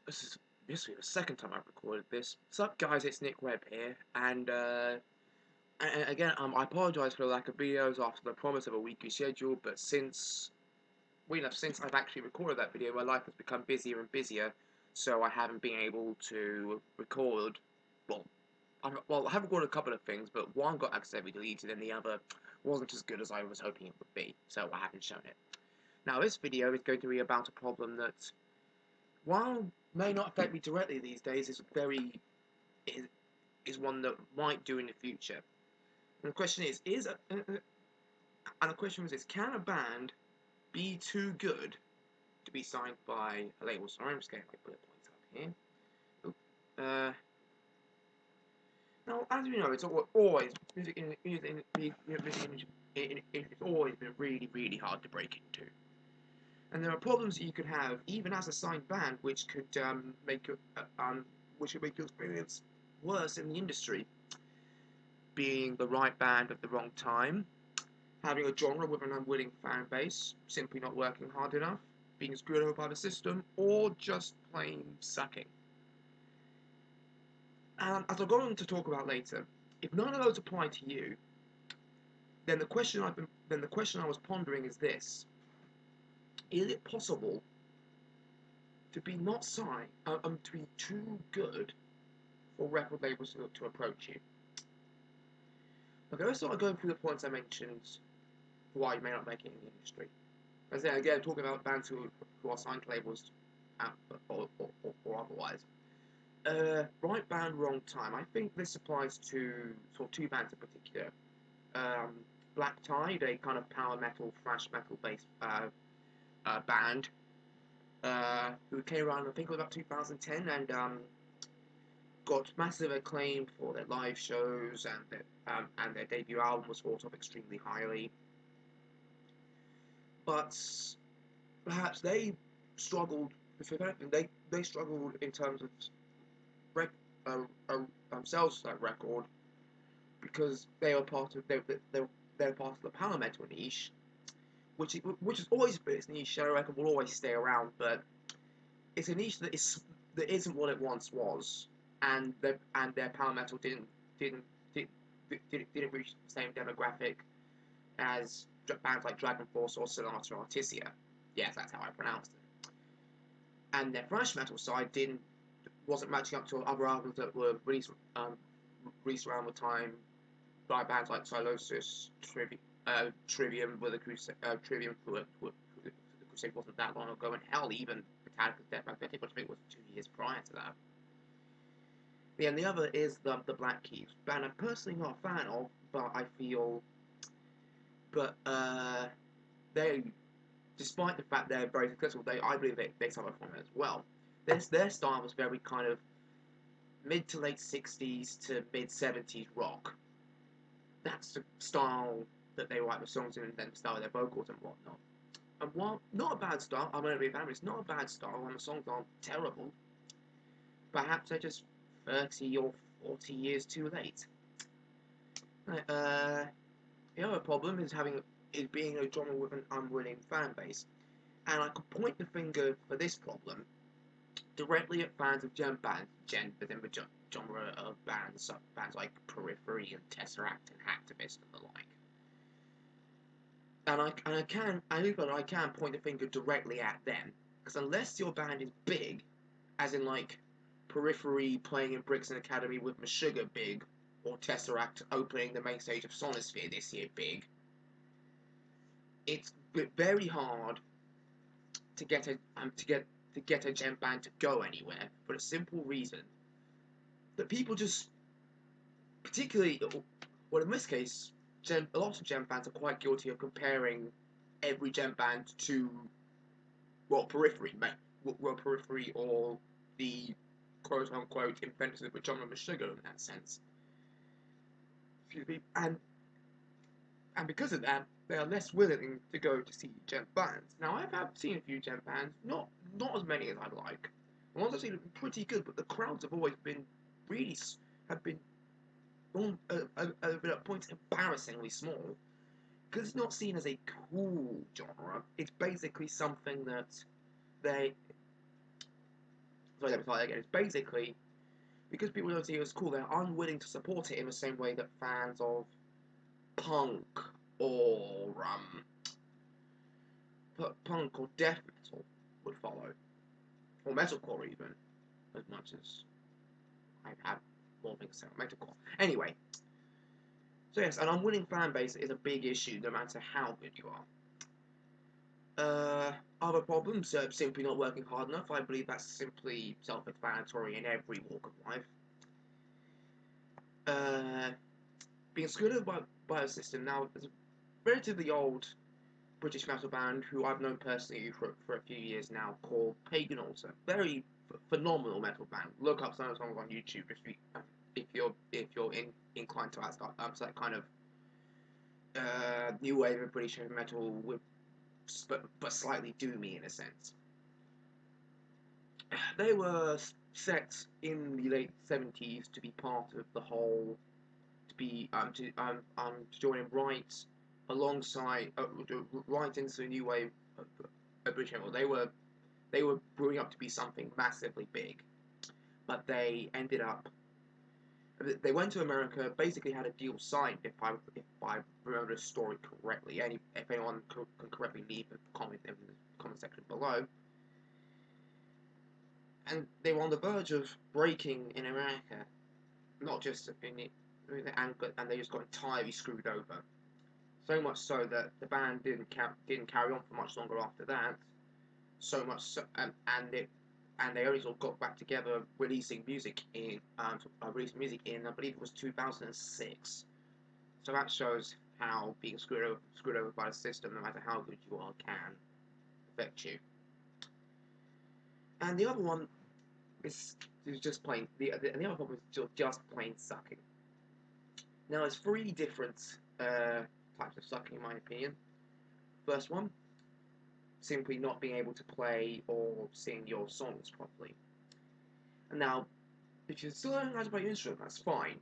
This is the second time I've recorded this. What's up, guys? It's Nick Webb here, and again, I apologise for the lack of videos after the promise of a weekly schedule. But since I've actually recorded that video, my life has become busier and busier, so I haven't been able to record. Well, I have recorded a couple of things, but one got accidentally deleted, and the other wasn't as good as I was hoping it would be, so I haven't shown it. Now, this video is going to be about a problem that, while may not affect me directly these days, is one that might do in the future. And the question can a band be too good to be signed by a label? Sorry, I'm just getting my bullet points up here. Uh, Now, as you know, it's always it's always been really, really hard to break into. And there are problems that you could have, even as a signed band, which could make your experience worse in the industry. Being the right band at the wrong time, having a genre with an unwilling fan base, simply not working hard enough, being screwed over by the system, or just plain sucking. And as I'll go on to talk about later, if none of those apply to you, then the question I was pondering is this: is it possible to be not signed, to be too good for record labels to approach you? Okay, let's start going through the points I mentioned why you may not make it in the industry. As then again, talking about bands who are signed to labels or otherwise. Right band, wrong time. I think this applies to sort of two bands in particular. Black Tide, a kind of power metal, thrash metal based band, who came around I think it was about 2010 and got massive acclaim for their live shows, and their debut album was thought of extremely highly. But perhaps they struggled. If anything, they struggled in terms of themselves that record, because they were part of they were part of the power metal niche, which has always been its niche. I reckon will always stay around, but it's a niche that isn't what it once was, and their power metal didn't didn't reach the same demographic as bands like Dragon Force or Sonata Artisia. Yes, that's how I pronounced it. And their thrash metal side wasn't matching up to other albums that were released around the time by bands like Silosis, Trivium, with the Trivium, the Crusade wasn't that long ago, and hell, even Metallica's Death Magnetic, which I think was 2 years prior to that. Yeah, and the other is the Black Keys, band I'm personally not a fan of, but they, despite the fact they're very successful, I believe they suffer from it as well. Their style was very kind of mid to late 60s to mid 70s rock. That's the style that they write the songs in, and then the style of their vocals and whatnot. And while not a bad style, I'm going to be a fan, it's not a bad style, and the songs aren't terrible. Perhaps they're just 30 or 40 years too late. The other problem is being a genre with an unwilling fan base, and I could point the finger for this problem directly at fans of within the genre of bands like Periphery and Tesseract and Hacktivist and the like. And I can point the finger directly at them, because unless your band is big, as in like Periphery playing in Brixton Academy with Meshuggah big, or Tesseract opening the main stage of Sonosphere this year big, it's very hard to get a gem band to go anywhere, for the simple reason that people just, particularly, well, in this case, a lot of gem fans are quite guilty of comparing every gem band to, well, Periphery, or the quote-unquote inventors of the genre Meshuggah in that sense. Excuse me. And because of that, they are less willing to go to see gem bands. Now, I've seen a few gem bands, not as many as I'd like. The ones I've seen have been pretty good, but the crowds have always been have been at points embarrassingly small, because it's not seen as a cool genre. It's basically something that they sorry, let me start again. It's basically because people don't see it as cool, they're unwilling to support it in the same way that fans of punk or punk or death metal would follow, or metalcore even, as much as I have more things to say about metalcore. Anyway, so yes, an unwilling fan base is a big issue, no matter how good you are. Other problems, simply not working hard enough. I believe that's simply self-explanatory in every walk of life. Being screwed over by a system. Now, there's a relatively old British metal band who I've known personally for a few years now called Pagan Altar. Very phenomenal metal band. Look up some of the songs on YouTube if you're inclined to that kind of new wave of British heavy metal with but slightly doomy in a sense. They were set in the late 70s to be part of the whole to join in right alongside right into the new wave of British metal. They were brewing up to be something massively big, but they went to America, basically had a deal signed, if I remember the story correctly. If anyone can correctly leave a comment in the comment section below. And they were on the verge of breaking in America, not just in it, and they just got entirely screwed over. So much so that the band didn't carry on for much longer after that. So much so, and they only sort of got back together releasing music in I believe it was 2006. So that shows how being screwed over by the system, no matter how good you are, can affect you. And the other one is just plain the other problem is just plain sucking. Now there's three different types of sucking in my opinion. First one, simply not being able to play or sing your songs properly. And now, if you're still learning how to play your instrument, that's fine.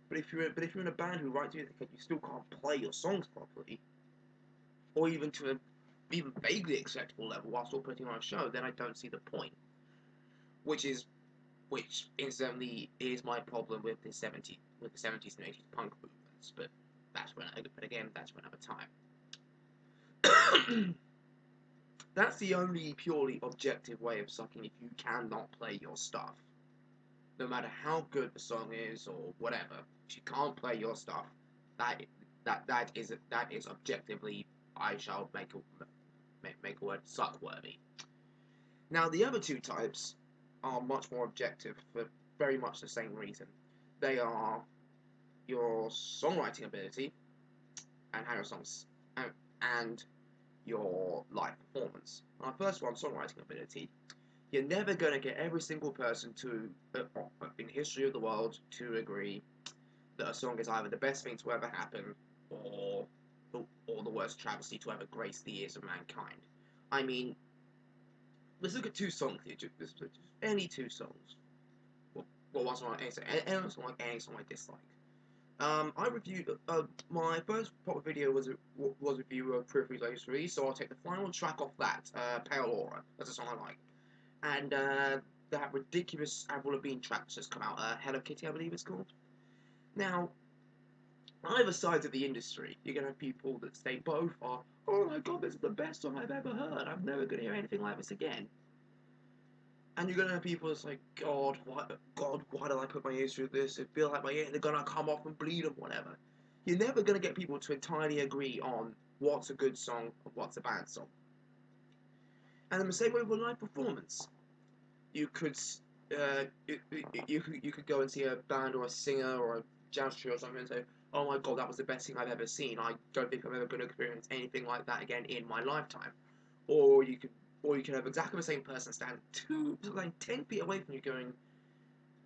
But if you're in a band who writes music and you still can't play your songs properly, or even to an even vaguely acceptable level while still putting on a show, then I don't see the point. Which incidentally is my problem with the 70s and 80s punk movements. But again, that's for another time. That's the only purely objective way of sucking if you cannot play your stuff. No matter how good the song is or whatever, if you can't play your stuff, that is objectively, I shall make a word suck worthy. Now the other two types are much more objective for very much the same reason. They are your songwriting ability and how your songs and your live performance. Our first one, songwriting ability. You're never going to get every single person in the history of the world to agree that a song is either the best thing to ever happen or the worst travesty to ever grace the ears of mankind. I mean, let's look at two songs here. Just any two songs. Well, one song any song I dislike. I reviewed my first proper video was a review of Periphery's latest release, so I'll take the final track off that, Pale Aura. That's a song I like. And that ridiculous Avril Lavigne track just come out, Hello Kitty, I believe it's called. Now, either sides of the industry, you're going to have people that say both are, oh my god, this is the best song I've ever heard, I'm never going to hear anything like this again. And you're going to have people that's like, God, why did I put my ears through this? It feels like my ears are going to come off and bleed or whatever. You're never going to get people to entirely agree on what's a good song and what's a bad song. And in the same way with a live performance, you could go and see a band or a singer or a jazz trio or something and say, oh my god, that was the best thing I've ever seen. I don't think I'm ever going to experience anything like that again in my lifetime. Or you could have exactly the same person stand 10 feet away from you going,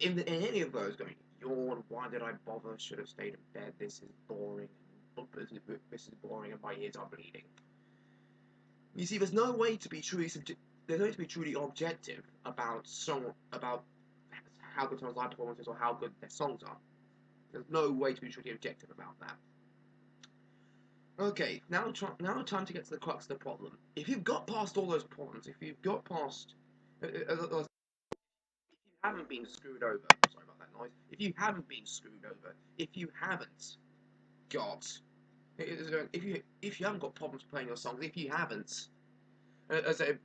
in any of those going, yawn, why did I bother, should have stayed in bed, this is boring, and my ears are bleeding. You see, there's no way to be truly objective about how good someone's live performances or how good their songs are. There's no way to be truly objective about that. Okay, now time to get to the crux of the problem. If you've got past all those problems, if you've got past haven't been screwed over, sorry about that noise. If you haven't been screwed over, if you haven't got, if you haven't got problems playing your songs, if you haven't,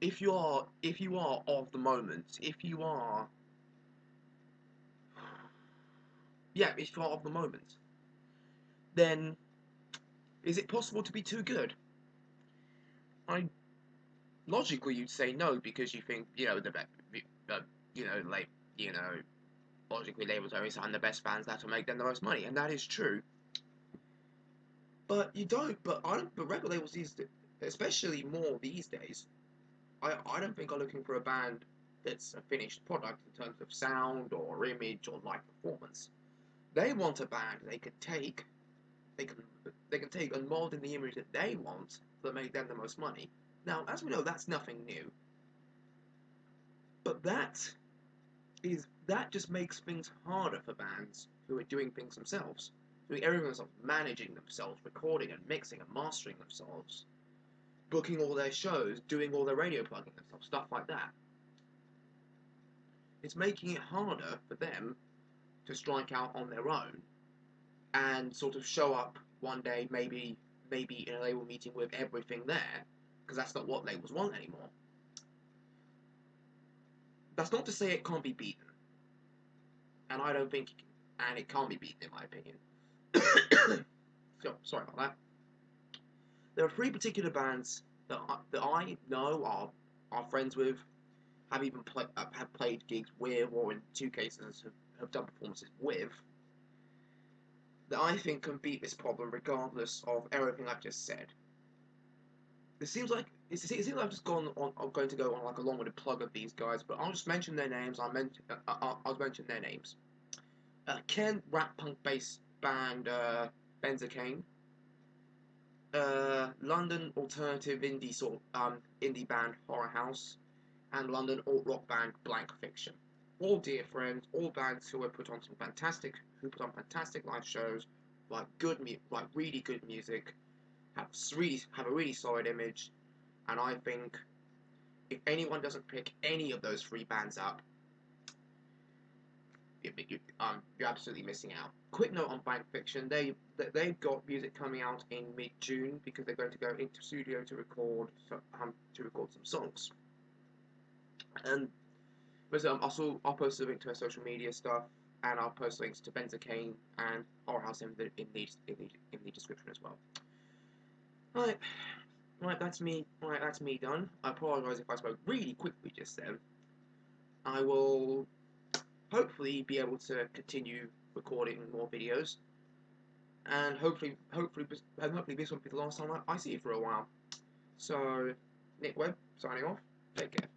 if you are of the moment, if you are, yeah, if you are of the moment, then is it possible to be too good? Logically, you'd say no because you think, like, logically labels only sign the best bands that will make them the most money, and that is true. But you don't. But I don't. But record labels especially more these days, I don't think are looking for a band that's a finished product in terms of sound or image or live performance. They want a band they can take, they can take and mold in the image that they want that make them the most money. Now, as we know, that's nothing new. But that just makes things harder for bands who are doing things themselves, doing everything themselves, managing themselves, recording and mixing and mastering themselves, booking all their shows, doing all their radio plugging themselves, stuff like that. It's making it harder for them to strike out on their own and sort of show up one day, maybe in a label meeting with everything there, because that's not what labels want anymore. That's not to say it can't be beaten, and I don't think it can't be beaten in my opinion. So, sorry about that. There are 3 particular bands that I know, are friends with, have even have played gigs with, or in 2 cases have done performances with, that I think can beat this problem regardless of everything I've just said. It seems like I've just gone on. I'm going to go on like a long-winded plug of these guys, but I'll just mention their names. I'll mention their names. Kent rap punk based band Benzocane. London alternative indie band Horror House, and London alt rock band Blank Fiction. All dear friends, all bands who put on fantastic live shows, like really good music, have a really solid image, and I think if anyone doesn't pick any of those 3 bands up, you're absolutely missing out. Quick note on Blank Fiction: they've got music coming out in mid-June because they're going to go into studio to record some songs. And I'll post a link to her social media stuff, and I'll post links to Benzocane and Horror House in the description as well. Right, that's me. Right, that's me done. I apologise if I spoke really quickly just then. I will hopefully be able to continue recording more videos, and hopefully this won't be the last time I see you for a while. So, Nick Webb signing off. Take care.